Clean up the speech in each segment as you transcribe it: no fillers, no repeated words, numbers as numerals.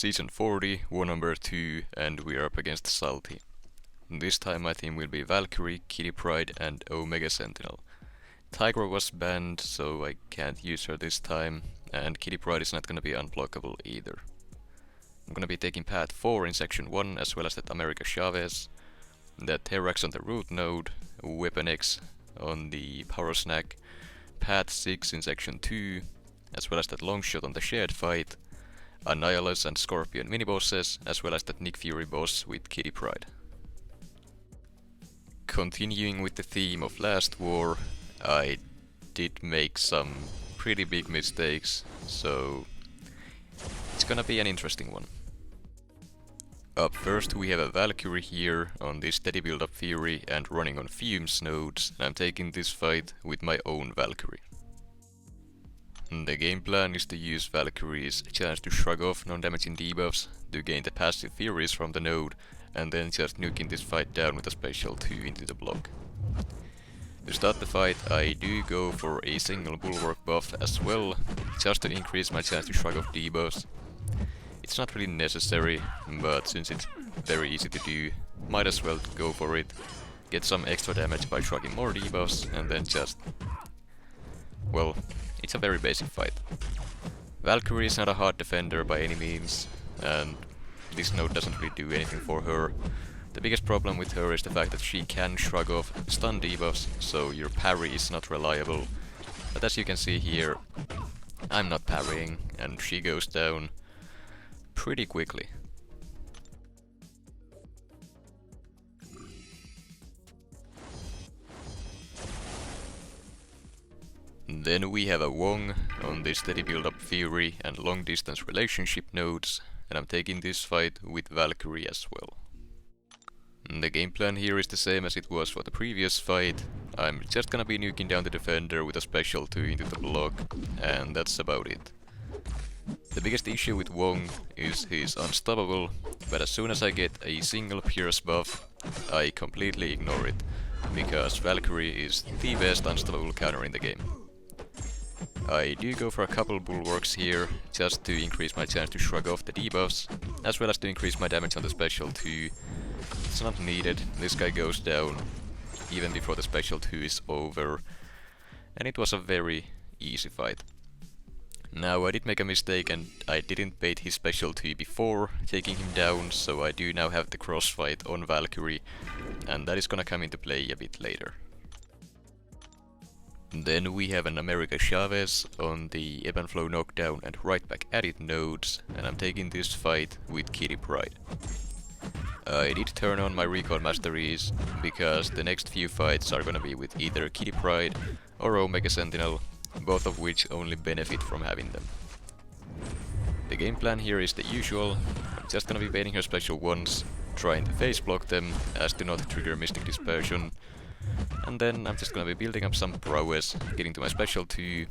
Season 40, War number 2, and we are up against Sålty. This time my team will be Valkyrie, Pryde and Omega Sentinel. Tigra was banned, so I can't use her this time, and Pryde is not gonna be unblockable either. I'm gonna be taking path 4 in section 1, as well as that America Chavez, the Terrax on the root node, Weapon X on the power snack, path 6 in section 2, as well as that Longshot on the shared fight, Annihilus and Scorpion mini-bosses, as well as that Nick Fury boss with Pryde. Continuing with the theme of last war, I did make some pretty big mistakes, so it's gonna be an interesting one. Up first we have a Valkyrie here on this steady build-up Fury and running on fumes nodes, and I'm taking this fight with my own Valkyrie. The game plan is to use Valkyrie's chance to shrug off non-damaging debuffs to gain the passive Furies from the node, and then just nuking this fight down with a special 2 into the block. To start the fight I do go for a single bulwark buff as well, just to increase my chance to shrug off debuffs. It's not really necessary, but since it's very easy to do, might as well go for it, get some extra damage by shrugging more debuffs, and then just... well, it's a very basic fight. Valkyrie is not a hard defender by any means, and this node doesn't really do anything for her. The biggest problem with her is the fact that she can shrug off stun debuffs, so your parry is not reliable. But as you can see here, I'm not parrying, and she goes down pretty quickly. Then we have a Wong on the steady build-up Fury and long distance relationship nodes, and I'm taking this fight with Valkyrie as well. The game plan here is the same as it was for the previous fight. I'm just gonna be nuking down the defender with a special 2 into the block, and that's about it. The biggest issue with Wong is he's unstoppable, but as soon as I get a single Pierce buff, I completely ignore it, because Valkyrie is the best unstoppable counter in the game. I do go for a couple bulwarks here, just to increase my chance to shrug off the debuffs, as well as to increase my damage on the special 2. It's not needed, this guy goes down even before the special 2 is over, and it was a very easy fight. Now I did make a mistake and I didn't bait his special 2 before taking him down, so I do now have the crossfight on Valkyrie, and that is gonna come into play a bit later. Then we have an America Chavez on the ebb and flow knockdown and right back at it nodes, and I'm taking this fight with Pryde. I did turn on my recall masteries, because the next few fights are gonna be with either Pryde or Omega Sentinel, both of which only benefit from having them. The game plan here is the usual. I'm just gonna be baiting her special once, trying to face block them as to not trigger Mystic Dispersion, and then I'm just gonna be building up some prowess, getting to my special 2,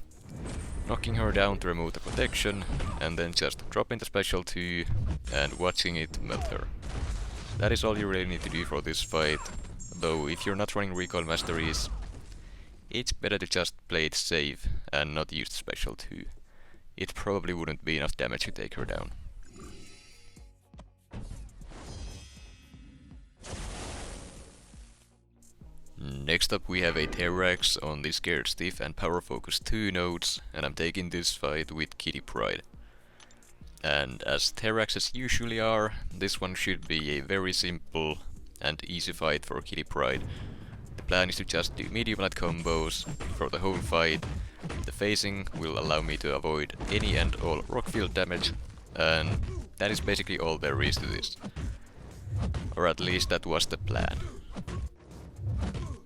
knocking her down to remove the protection, and then just dropping the special 2 and watching it melt her. That is all you really need to do for this fight, though if you're not running recall masteries, it's better to just play it safe and not use the special 2. It probably wouldn't be enough damage to take her down. Next up we have a Terrax on the Scared Stiff and Power Focus 2 nodes, and I'm taking this fight with Pryde. And as Terraxes usually are, this one should be a very simple and easy fight for Pryde. The plan is to just do medium light combos for the whole fight. The phasing will allow me to avoid any and all rock field damage, and that is basically all there is to this. Or at least that was the plan.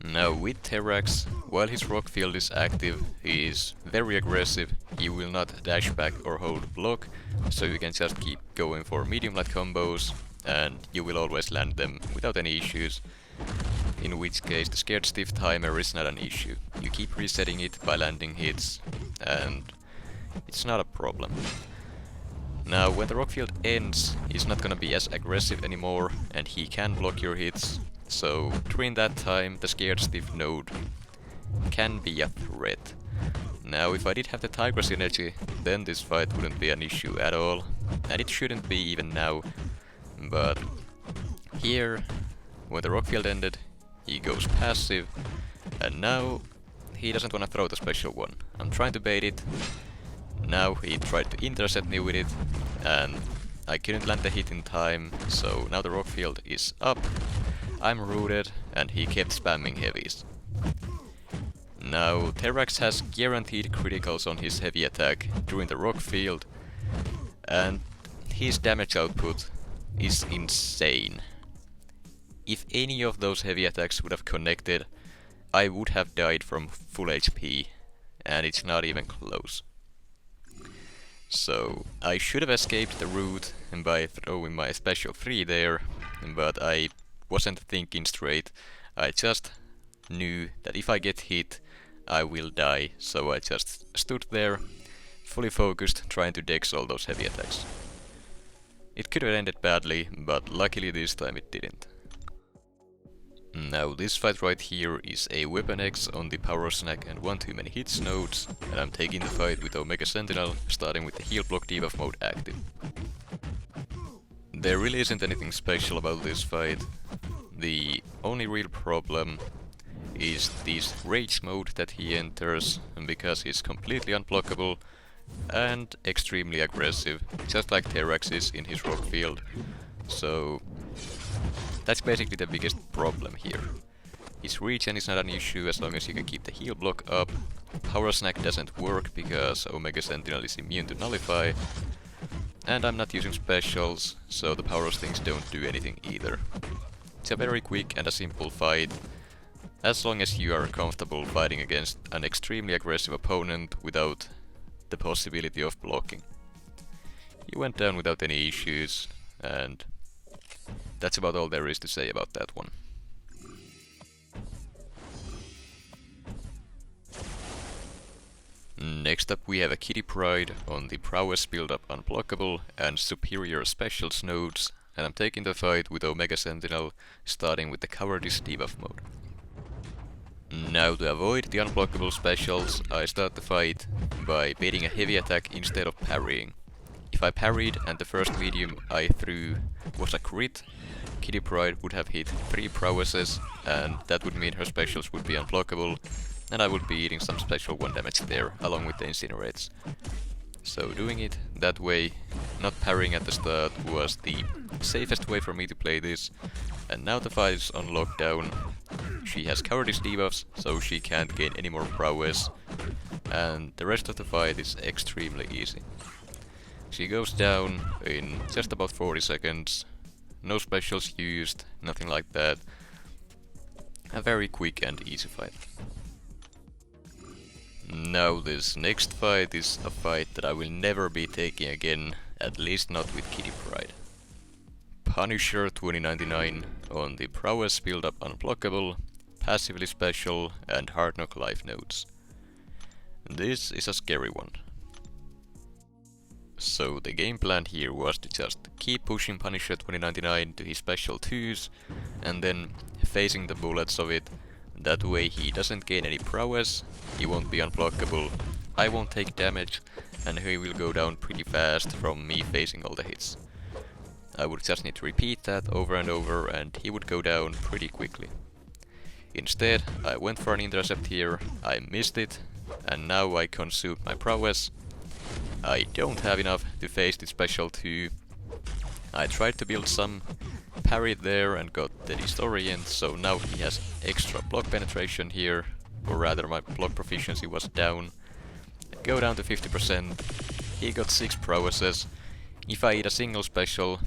Now with Terrax, while his rock field is active, he is very aggressive, he will not dash back or hold block, so you can just keep going for medium light combos, and you will always land them without any issues. In which case the Scared Stiff timer is not an issue. You keep resetting it by landing hits, and it's not a problem. Now when the rock field ends, he's not gonna be as aggressive anymore, and he can block your hits. So during that time the Scared Stiff node can be a threat. Now if I did have the Tigra synergy, then this fight wouldn't be an issue at all, and it shouldn't be even now, but here, when the rock field ended, he goes passive, and now he doesn't want to throw the special one. I'm trying to bait it. Now he tried to intercept me with it, and I couldn't land the hit in time, so now the rock field is up. I'm rooted, and he kept spamming heavies. Now Terrax has guaranteed criticals on his heavy attack during the rock field, and his damage output is insane. If any of those heavy attacks would have connected, I would have died from full HP, and it's not even close. So I should have escaped the root by throwing my special 3 there, but I wasn't thinking straight. I just knew that if I get hit, I will die, so I just stood there, fully focused, trying to dex all those heavy attacks. It could have ended badly, but luckily this time it didn't. Now this fight right here is a Weapon X on the Power Snack and one too many hits nodes, and I'm taking the fight with Omega Sentinel, starting with the heal block debuff mode active. There really isn't anything special about this fight. The only real problem is this rage mode that he enters, and because he's completely unblockable and extremely aggressive, just like Terrax is in his rock field. So that's basically the biggest problem here. His regen is not an issue as long as you can keep the heal block up. Power Snack doesn't work because Omega Sentinel is immune to nullify, and I'm not using specials, so the power things don't do anything either. It's a very quick and a simple fight, as long as you are comfortable fighting against an extremely aggressive opponent without the possibility of blocking. He went down without any issues, and that's about all there is to say about that one. Next up we have a Kitty Pryde on the Prowess build-up Unblockable and Superior Specials nodes, and I'm taking the fight with Omega Sentinel, starting with the Cowardice debuff mode. Now to avoid the unblockable specials, I start the fight by baiting a heavy attack instead of parrying. If I parried and the first medium I threw was a crit, Kitty Pryde would have hit 3 prowesses, and that would mean her specials would be unblockable, and I would be eating some special 1 damage there, along with the incinerates. So doing it that way, not parrying at the start, was the safest way for me to play this, and now the fight is on lockdown. She has cowardice debuffs, so she can't gain any more prowess, and the rest of the fight is extremely easy. She goes down in just about 40 seconds, no specials used, nothing like that. A very quick and easy fight. Now this next fight is a fight that I will never be taking again, at least not with Kitty Pryde. Punisher 2099 on the Prowess build-up Unblockable, Passively Special and Hard Knock Life nodes. This is a scary one. So the game plan here was to just keep pushing Punisher 2099 to his special 2s, and then phasing the bullets of it. That way he doesn't gain any prowess, he won't be unblockable, I won't take damage, and he will go down pretty fast from me phasing all the hits. I would just need to repeat that over and over, and he would go down pretty quickly. Instead, I went for an intercept here, I missed it, and now I consumed my prowess. I don't have enough to face the special 2. I tried to build some, parried there and got the disorient, so now he has extra block penetration here, or rather my block proficiency was down. Go down to 50%, he got 6 prowesses. If I eat a single special,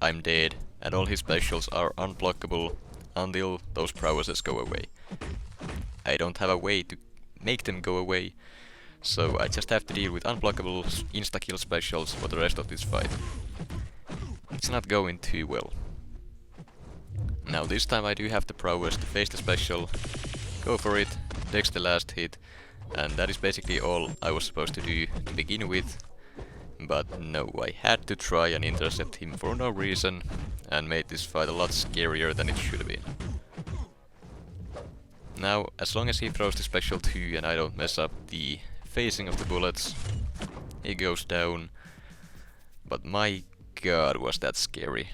I'm dead, and all his specials are unblockable until those prowesses go away. I don't have a way to make them go away, so I just have to deal with unblockable insta-kill specials for the rest of this fight. It's not going too well. Now this time I do have the prowess to face the special, go for it, dex the last hit, and that is basically all I was supposed to do to begin with. But no, I had to try and intercept him for no reason, and made this fight a lot scarier than it should have been. Now, as long as he throws the special 2 and I don't mess up the phasing of the bullets, he goes down. But my god, was that scary.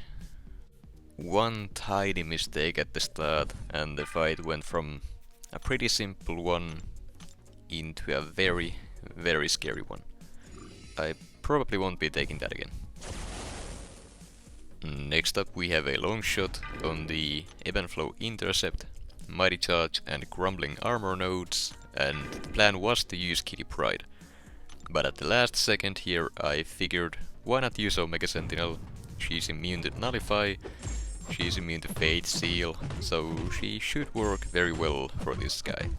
One tiny mistake at the start and the fight went from a pretty simple one into a very, very scary one. I probably won't be taking that again. Next up we have a Longshot on the Ebb and Flow Intercept, Mighty Charge and Crumbling Armor nodes, and the plan was to use Kitty Pryde. But at the last second here I figured, why not use Omega Sentinel? She's immune to Nullify, she's immune to Fate Seal, so she should work very well for this guy.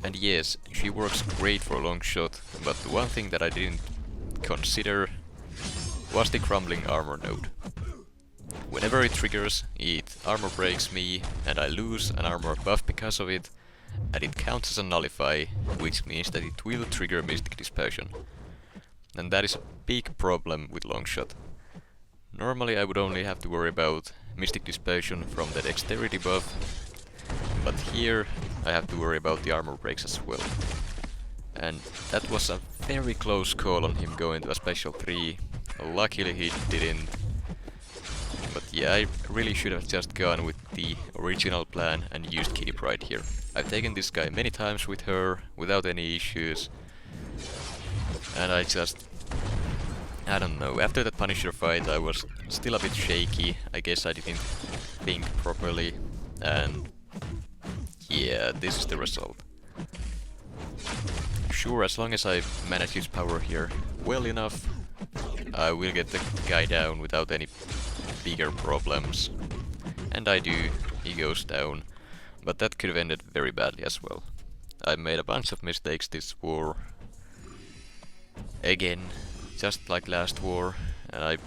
And yes, she works great for Longshot, but the one thing that I didn't consider was the Crumbling Armor node. Whenever it triggers, it armor breaks me and I lose an armor buff because of it, and it counts as a Nullify, which means that it will trigger Mystic Dispersion. And that is a big problem with Longshot. Normally I would only have to worry about Mystic Dispersion from the Dexterity buff, but here I have to worry about the armor breaks as well. And that was a very close call on him going to a special 3. Luckily he didn't. But yeah, I really should have just gone with the original plan and used Kitty Pryde here. I've taken this guy many times with her without any issues. And I don't know, after that Punisher fight I was still a bit shaky. I guess I didn't think properly, and yeah, this is the result. Sure, as long as I manage his power here well enough, I will get the guy down without any bigger problems. And I do, he goes down, but that could have ended very badly as well. I made a bunch of mistakes this war. Again, just like last war, and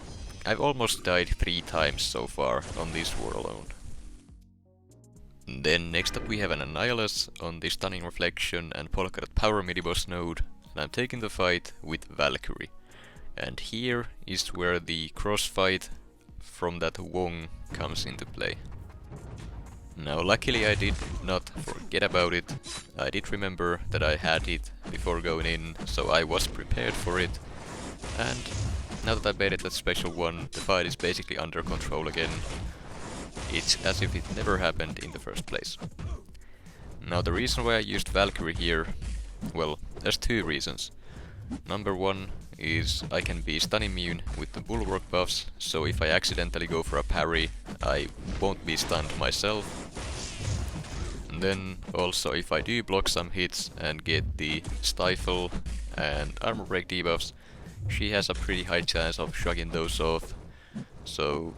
I've almost died 3 times so far on this war alone. Then next up we have an Annihilus on the Stunning Reflection and Polka Dot Power midi-boss node, and I'm taking the fight with Valkyrie. And here is where the crossfight from that Wong comes into play. Now luckily I did not forget about it. I did remember that I had it before going in, so I was prepared for it. And now that I made it that special one, the fight is basically under control again. It's as if it never happened in the first place. Now the reason why I used Valkyrie here, well, there's 2 reasons. Number 1 is I can be stun immune with the bulwark buffs, so if I accidentally go for a parry, I won't be stunned myself. And then also if I do block some hits and get the stifle and armor break debuffs, she has a pretty high chance of shrugging those off, so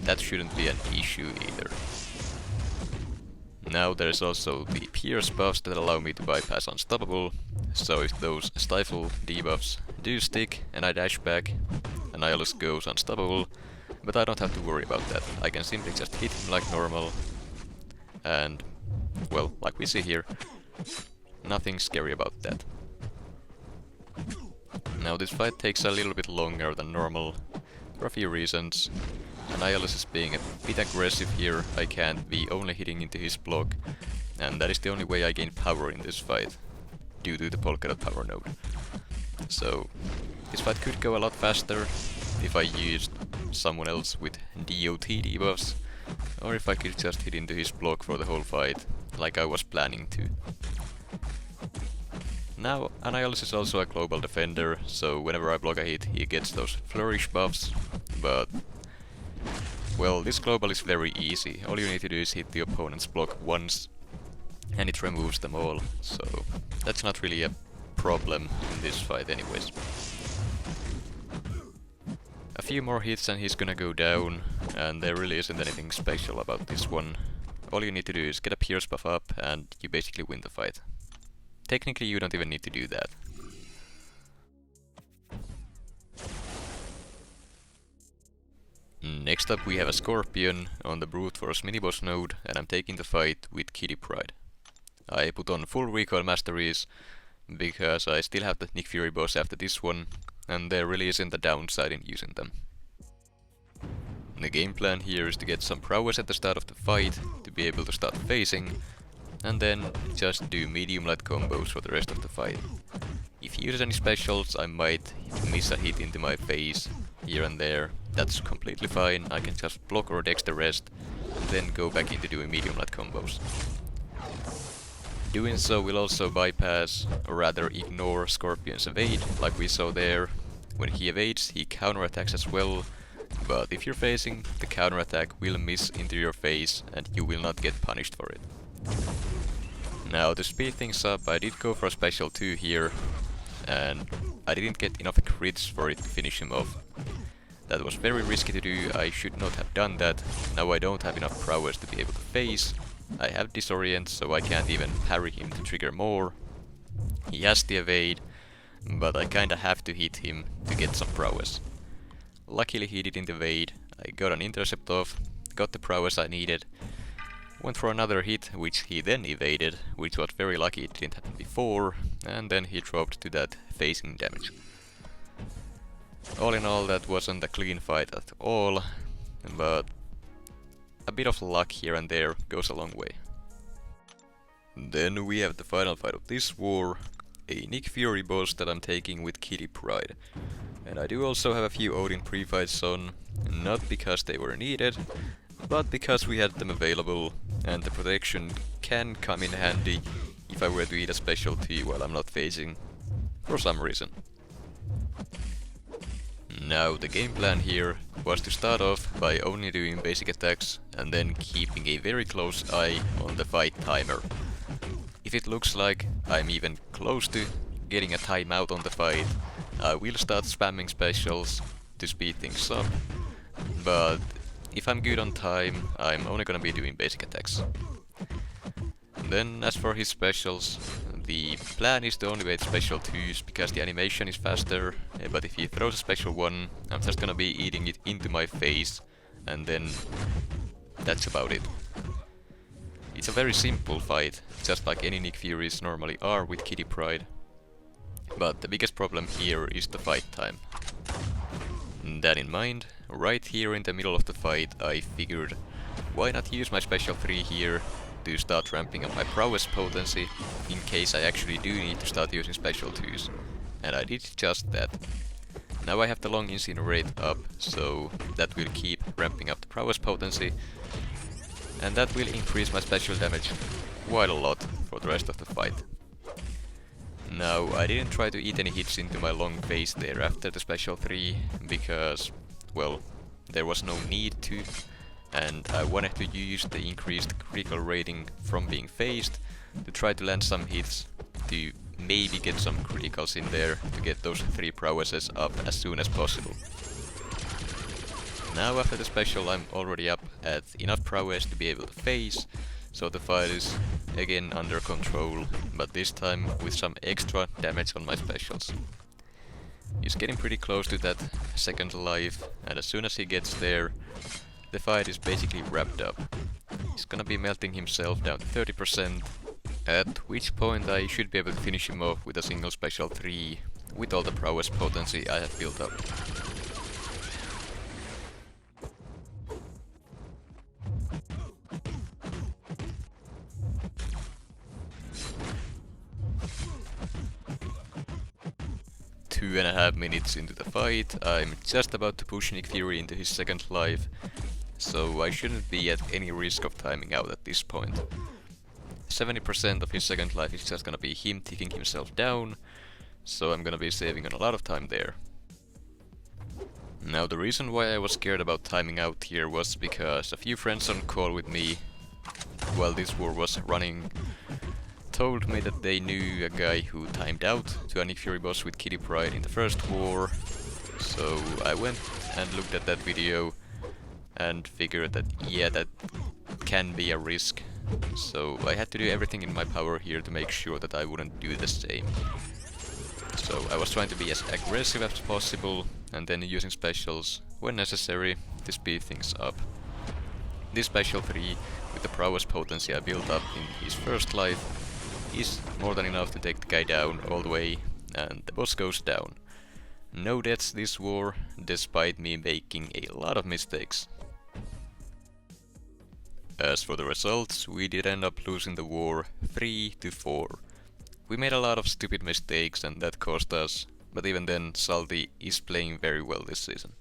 that shouldn't be an issue either. Now there's also the pierce buffs that allow me to bypass unstoppable, so if those stifle debuffs do stick and I dash back, Annihilus goes unstoppable, but I don't have to worry about that. I can simply just hit him like normal, and well, like we see here, nothing scary about that. Now this fight takes a little bit longer than normal, for a few reasons. Annihilus is being a bit aggressive here, I can't be only hitting into his block, and that is the only way I gain power in this fight, due to the Polka Dot Power node. So this fight could go a lot faster if I used someone else with DOT debuffs, or if I could just hit into his block for the whole fight, like I was planning to. Now Annihilus is also a global defender, so whenever I block a hit he gets those flourish buffs, but well, this global is very easy. All you need to do is hit the opponent's block once and it removes them all, so that's not really a problem in this fight anyways. A few more hits and he's gonna go down, and there really isn't anything special about this one. All you need to do is get a pierce buff up and you basically win the fight. Technically you don't even need to do that. Next up we have a Scorpion on the Brute Force mini-boss node, and I'm taking the fight with Kitty Pryde. I put on full recoil masteries, because I still have the Nick Fury boss after this one, and there really isn't a downside in using them. The game plan here is to get some prowess at the start of the fight, to be able to start phasing, and then just do medium light combos for the rest of the fight. If he uses any specials, I might miss a hit into my face here and there. That's completely fine, I can just block or dex the rest, and then go back into doing medium light combos. Doing so will also bypass, or rather ignore, Scorpion's evade, like we saw there. When he evades, he counterattacks as well, but if you're facing, the counterattack will miss into your face and you will not get punished for it. Now to speed things up, I did go for a special 2 here, and I didn't get enough crits for it to finish him off. That was very risky to do, I should not have done that. Now I don't have enough prowess to be able to face. I have disorient, so I can't even parry him to trigger more. He has the evade, but I kinda have to hit him to get some prowess. Luckily he didn't evade, I got an intercept off, got the prowess I needed, went for another hit, which he then evaded, which was very lucky it didn't happen before, and then he dropped to that facing damage. All in all, that wasn't a clean fight at all, but a bit of luck here and there goes a long way. Then we have the final fight of this war, a Nick Fury boss that I'm taking with Kitty Pryde. And I do also have a few Odin pre-fights on, not because they were needed, but because we had them available, and the protection can come in handy if I were to eat a specialty while I'm not facing, for some reason. Now the game plan here was to start off by only doing basic attacks and then keeping a very close eye on the fight timer. If it looks like I'm even close to getting a timeout on the fight, I will start spamming specials to speed things up, but if I'm good on time, I'm only gonna be doing basic attacks. Then as for his specials, the plan is to only wait special 2s because the animation is faster, but if he throws a special 1, I'm just gonna be eating it into my face, and then that's about it. It's a very simple fight, just like any Nick Furies normally are with Kitty Pryde. But the biggest problem here is the fight time. That in mind, right here in the middle of the fight I figured, why not use my special 3 here to start ramping up my prowess potency in case I actually do need to start using special 2s. And I did just that. Now I have the long incinerate up, so that will keep ramping up the prowess potency, and that will increase my special damage quite a lot for the rest of the fight. Now I didn't try to eat any hits into my long face there after the special 3, because, well, there was no need to, and I wanted to use the increased critical rating from being phased to try to land some hits to maybe get some criticals in there to get those 3 prowesses up as soon as possible. Now after the special I'm already up at enough prowess to be able to phase, so the fight is again under control, but this time with some extra damage on my specials. He's getting pretty close to that second life, and as soon as he gets there, the fight is basically wrapped up. He's gonna be melting himself down to 30%, at which point I should be able to finish him off with a single special 3 with all the prowess potency I have built up. Two and a half minutes into the fight, I'm just about to push Nick Fury into his second life, so I shouldn't be at any risk of timing out at this point. 70% of his second life is just gonna be him ticking himself down, so I'm gonna be saving on a lot of time there. Now the reason why I was scared about timing out here was because a few friends on call with me while this war was running told me that they knew a guy who timed out to a Nick Fury boss with Kitty Pryde in the first war, so I went and looked at that video and figured that yeah, that can be a risk, so I had to do everything in my power here to make sure that I wouldn't do the same. So I was trying to be as aggressive as possible and then using specials when necessary to speed things up. This special 3 with the prowess potency I built up in his first life is more than enough to take the guy down all the way, and the boss goes down. No deaths this war, despite me making a lot of mistakes. As for the results, we did end up losing the war 3-4. we made a lot of stupid mistakes and that cost us, but even then, Sålty is playing very well this season.